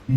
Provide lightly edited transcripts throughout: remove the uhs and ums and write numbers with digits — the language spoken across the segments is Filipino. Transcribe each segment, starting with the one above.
So,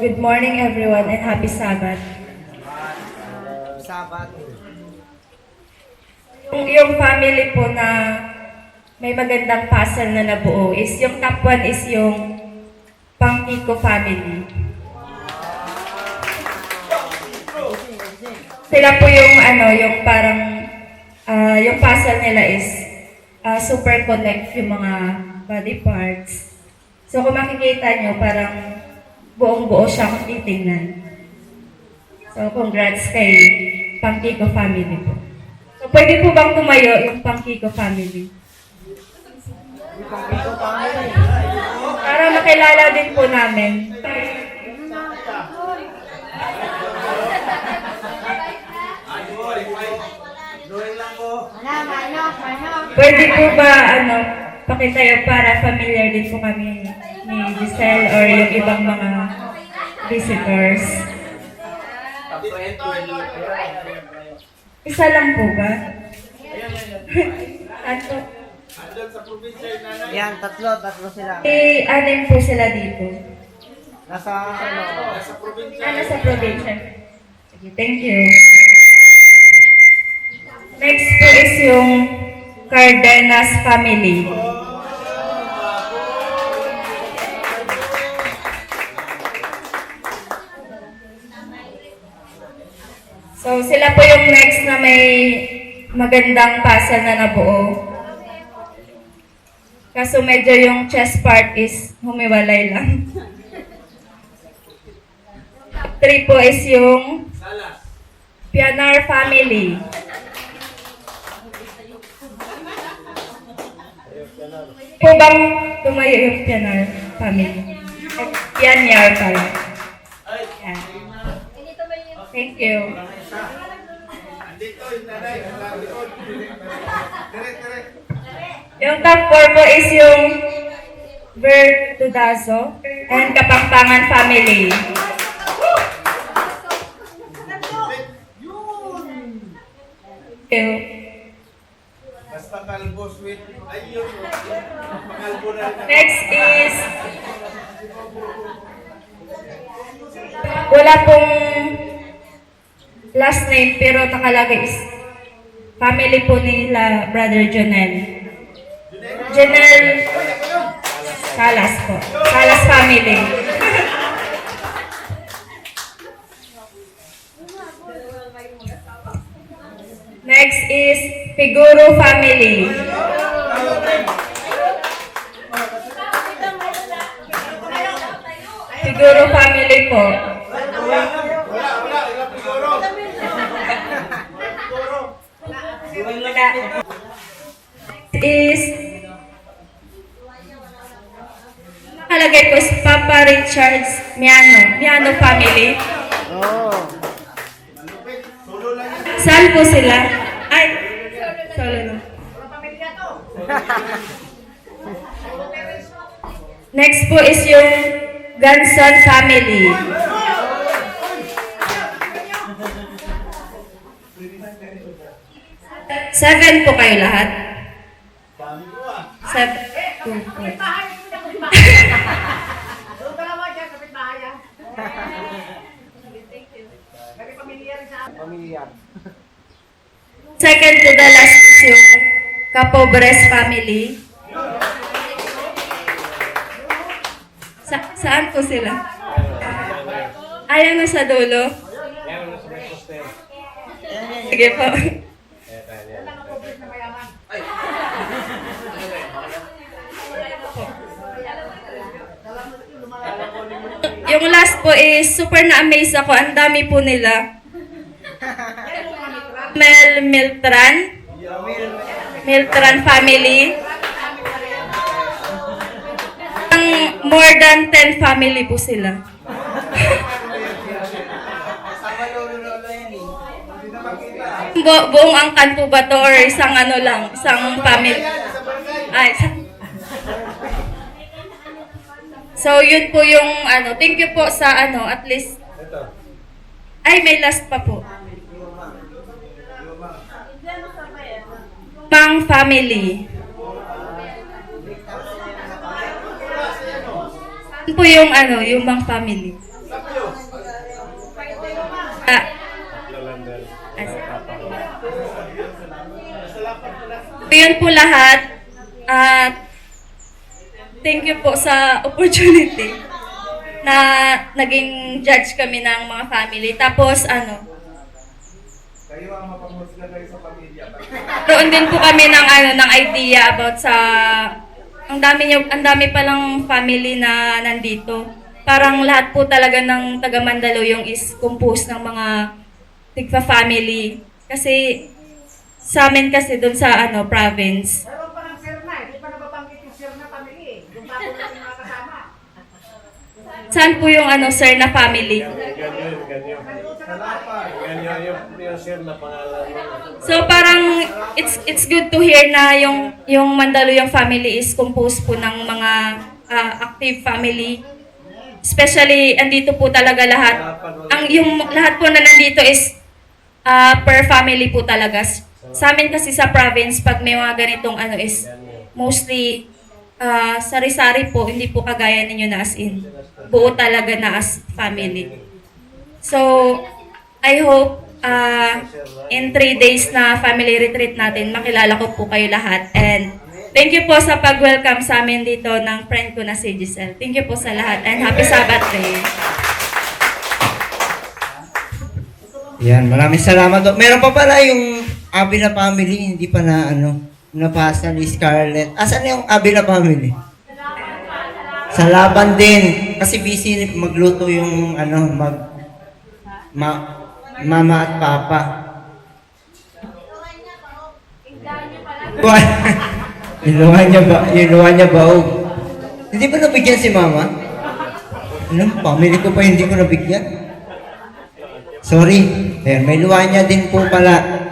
good morning everyone and happy Sabbath. Sabat. Yung family po na may magandang puzzle na nabuo is yung top 1 is yung Pangkiko family. Sila po yung yung parang yung puzzle nila is super connect yung mga body parts. So kung makikita nyo, parang buong-buo siya kung titingnan. So congrats kay Pangkiko family po. So pwede po bang tumayo yung Pangkiko family? Para makilala din po namin. Pwede po ba, pakitayo para familiar din po kami ni Giselle or yung ibang mga visitors? Isa lang po ba? Ato. Yan, tatlo sila. Anim po sila dito. Nasa ano? Nasa probinsya. Sige, thank you. Next po is yung Cardenas family. So, sila po yung next na may magandang puzzle na nabuo. Kaso medyo yung chest part is humiwalay lang. 3 po is yung Pianar family. Po bang tumayo yung Pianar family? Pianyar pala. Yan. Thank you. Yung top 4 po is yung Vertudazo and Kapampangan family. Thank you. Basta kalbo sweet. Ayun. Makalbo na rin. Next is wala pong last name pero nakalagay is family po nila Brother Jonel. Jonel Salas po. Salas family. Next is Figuro family. Figuro family po. Is nakalagay po si Papa Richards Miano family. Oh. Saan po sila? Ay, solo na. Next po is yung Ganson family. Seven po kayo lahat. Seven. Pamilyar. Second to the last is yung Capobres family. Saan po sila? Ayan na sa dulo. Sige po. Yung last po is super na-amaze ako. Ang dami po nila. Miltran family. Ang more than 10 family po sila. Buong angkan po ba to or isang ano lang, isang family? Ay, so yun po yung ano, thank you po sa ano, at least. Ay, may last pa po. Pang family. Yun po yung ano, yung Mang family. Yun po lahat. At thank you po sa opportunity na naging judge kami ng mga family. Tapos ano, Kayo ang mapamusga kayo sa pamilya. roon din po kami ng ano ng idea about sa ang dami palang family na nandito. Parang lahat po talaga ng taga Mandaluyong is composed ng mga tigpa family. Kasi sa amin kasi doon sa ano province. Meron pa ng sir na eh. Di pa nababanggit yung sir na family eh. Yung bago natin mga kasama. Saan po yung ano sir na family? Ganyan yung sir na pangalan mo. So parang it's good to hear na yung Mandaluyong family is composed po ng mga active family. Especially andito po talaga lahat. Yung lahat po na nandito is per family po talaga. Sa amin kasi sa province pag may mga ganitong ano is mostly sari-sari po, hindi po kagaya ninyo na as in buo talaga na as family. So, I hope in 3 days na family retreat natin, makilala ko po kayo lahat. And thank you po sa pag-welcome sa amin dito ng friend ko na si Giselle. Thank you po sa lahat and happy Sabbath day. Yan, maraming salamat. Meron pa pala yung Abila family, hindi pa na napasa ni Scarlett. Asan yung Abila family? Sa laban din. Kasi busy magluto yung mama at papa. Inuwan niya baog. Hindi ba nabigyan si mama? Family ko pa hindi ko nabigyan. Sorry. Ayan, may luwa niya din po pala.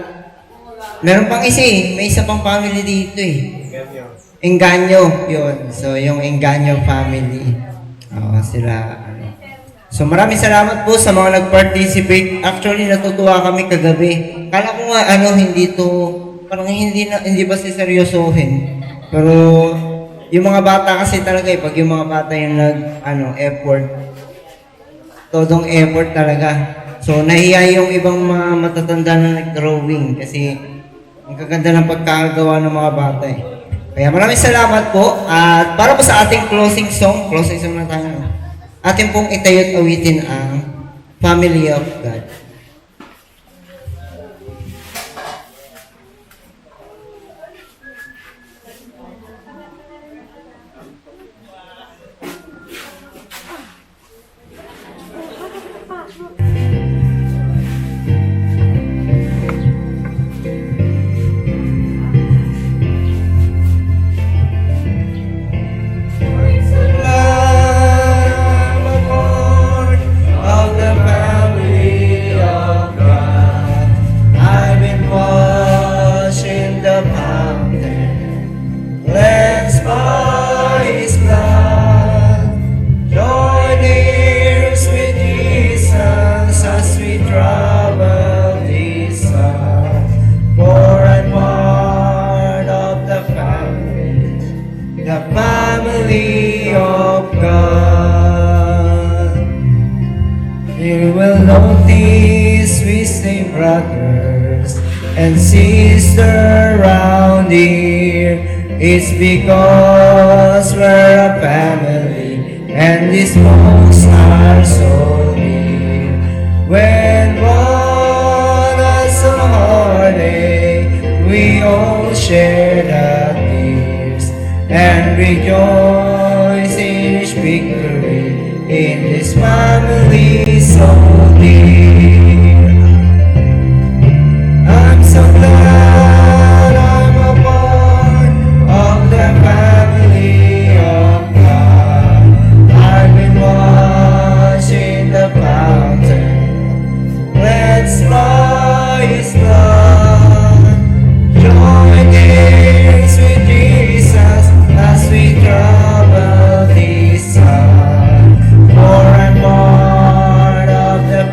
Meron pang isa may isa pang family dito Enganyo, yun. So, yung Enganyo family. Sila, So, maraming salamat po sa mga nag-participate. Actually, natutuwa kami kagabi. Kala ko nga, parang hindi ba seryosohin. Pero, yung mga bata kasi talaga pag yung mga bata yung effort. Todong effort talaga. So, nahiya yung ibang mga matatanda na nag-drawing kasi ang kaganda ng pagkakagawa ng mga bata Kaya maraming salamat po. At para po sa ating closing song na tayo. Atin pong itayot awitin ang Family of God. Notice we say brothers and sisters around here. It's because we're a family and these folks are so near. When one has a heartache, we all share the tears and rejoice in each victory in this family so dear. I'm so glad I'm a part of the family of God. I've been watching the fountain. Let's fly His blood. Join hands with Jesus as we travel this side. For I'm part of the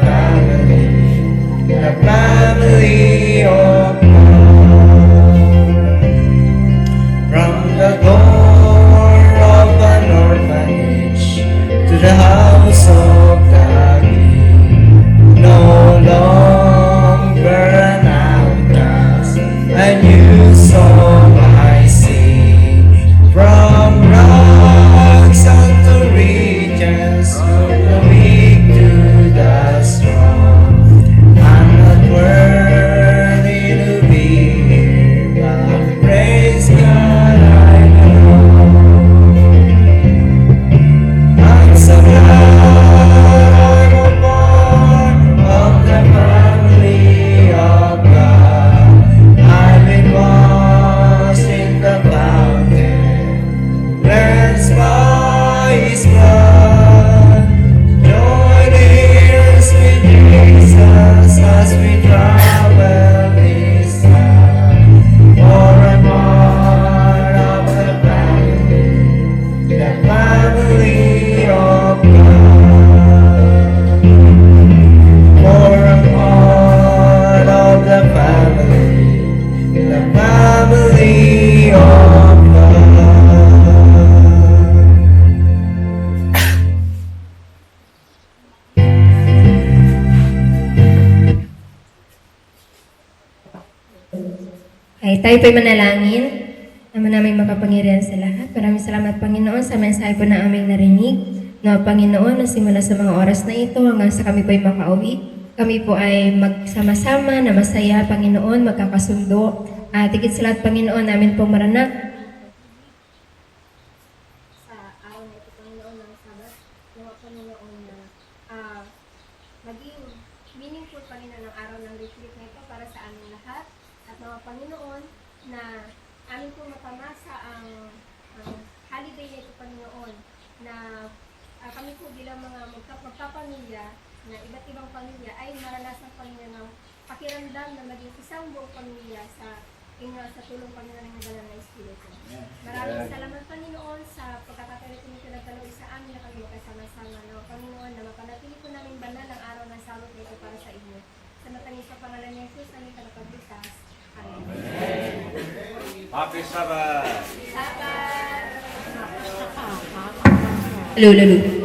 family of God. From the door of an orphanage to the house of the King, no longer an outcast, a new song I sing. From rocks unto regions, the weak to the strong. I'm not worthy to be here, but praise God I know. I'm so glad I'm a part of the family of God. I've been washed in the fountain, cleansed by His blood. Join ears with Jesus as we travel this land. For I'm part of the family of God. For I'm part of the family of God. tayo po'y manalangin. Naman namin makapangyarihan sa lahat. Maraming salamat, Panginoon, sa mensahe po na aming narinig. No, Panginoon, na simula sa mga oras na ito hanggang sa kami po'y makauwi, kami po ay magsama-sama na masaya, Panginoon, magkakasundo. At higit sa lahat, Panginoon, namin pong maranak sa araw na ito, Panginoon, ng Sabat, nawa, Panginoon, na maging meaningful, Panginoon, ng araw ng retreat na ito para sa aming lahat. At nawa, Panginoon, na amin po matamasa ang holiday na ito, Panginoon, na kami po bilang mga magpapamilya, na iba't ibang pamilya ay maranasan, Panginoon, ng pakiramdam na maging isang buong pamilya sa inyo sa tulong, Panginoon, ng Banal na Espiritu. Maraming salamat, Panginoon, sa pagkakatalit nito na dalaw sa amin na kami magkasama-sama. Na Panginoon, na mapanatili po namin banal ang araw ng Sabat na ito para sa inyo. Sa matangis sa pangalan ni Jesus, aming kalapagbitas. Amen. Happy Sabbath! Lulu.